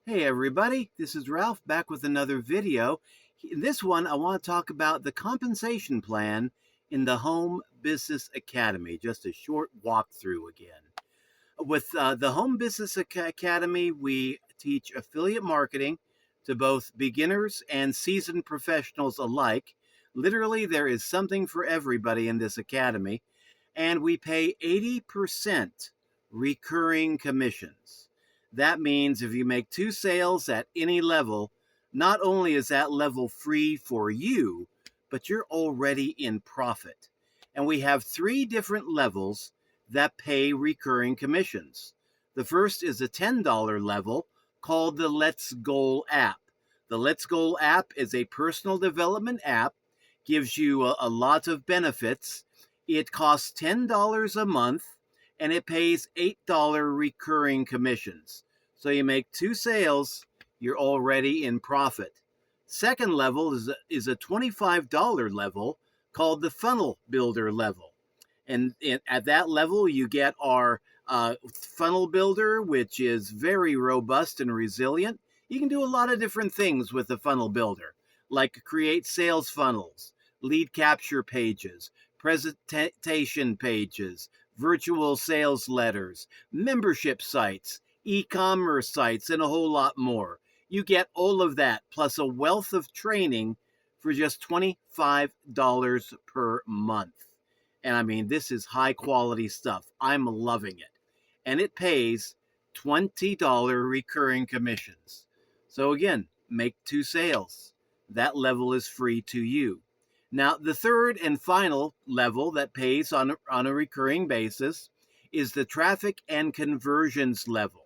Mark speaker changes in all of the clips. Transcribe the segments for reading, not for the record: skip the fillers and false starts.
Speaker 1: Hey everybody, this is Ralph back with another video. In this one, I want to talk about the compensation plan in the Home Business Academy. Just a short walkthrough again. With the Home Business Academy, we teach affiliate marketing to both beginners and seasoned professionals alike. Literally, there is something for everybody in this academy, and we pay 80% recurring commissions. That means if you make two sales at any level, not only is that level free for you, but you're already in profit. And we have three different levels that pay recurring commissions. The first is a $10 level called the Let's Goal app. The Let's Goal app is a personal development app, gives you a lot of benefits. It costs $10 a month and it pays $8 recurring commissions. So you make two sales, you're already in profit. Second level is a $25 level called the Funnel Builder level. And at that level, you get our funnel builder, which is very robust and resilient. You can do a lot of different things with the funnel builder, like create sales funnels, lead capture pages, presentation pages, virtual sales letters, membership sites, e-commerce sites, and a whole lot more. You get all of that plus a wealth of training for just $25 per month. And I mean, this is high quality stuff. I'm loving it. And it pays $20 recurring commissions. So again, make two sales. That level is free to you. Now, the third and final level that pays on a recurring basis is the traffic and conversions level.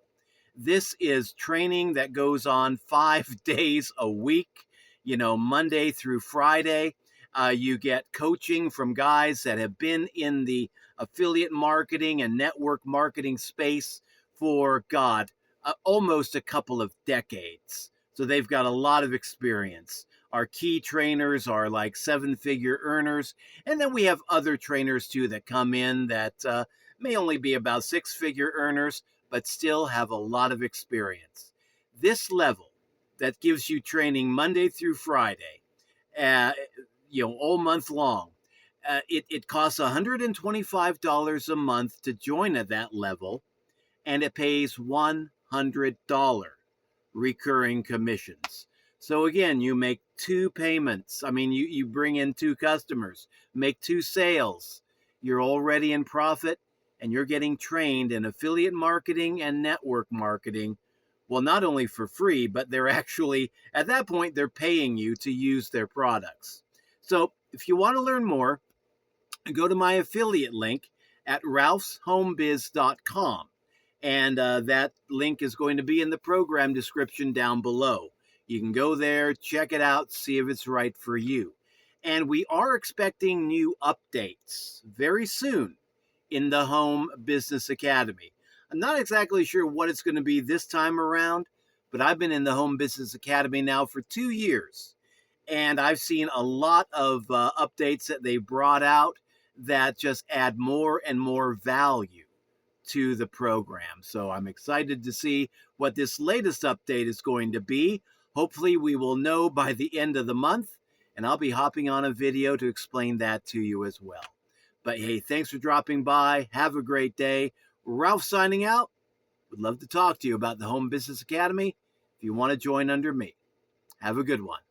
Speaker 1: This is training that goes on 5 days a week, Monday through Friday. You get coaching from guys that have been in the affiliate marketing and network marketing space for, almost a couple of decades. So they've got a lot of experience. Our key trainers are like 7-figure earners. And then we have other trainers too that come in that may only be about 6-figure earners, but still have a lot of experience. This level that gives you training Monday through Friday, all month long, it costs $125 a month to join at that level, and it pays $100 recurring commissions. So again, you make two payments. I mean, you bring in two customers, make two sales. You're already in profit, and you're getting trained in affiliate marketing and network marketing. Well, not only for free, but they're actually, at that point, they're paying you to use their products. So if you want to learn more, go to my affiliate link at ralphshomebiz.com. And that link is going to be in the program description down below. You can go there, check it out, see if it's right for you. And we are expecting new updates very soon in the Home Business Academy. I'm not exactly sure what it's going to be this time around, but I've been in the Home Business Academy now for 2 years. And I've seen a lot of updates that they brought out that just add more and more value to the program. So I'm excited to see what this latest update is going to be. Hopefully we will know by the end of the month, and I'll be hopping on a video to explain that to you as well. But hey, thanks for dropping by. Have a great day. Ralph signing out. Would love to talk to you about the Home Business Academy if you want to join under me. Have a good one.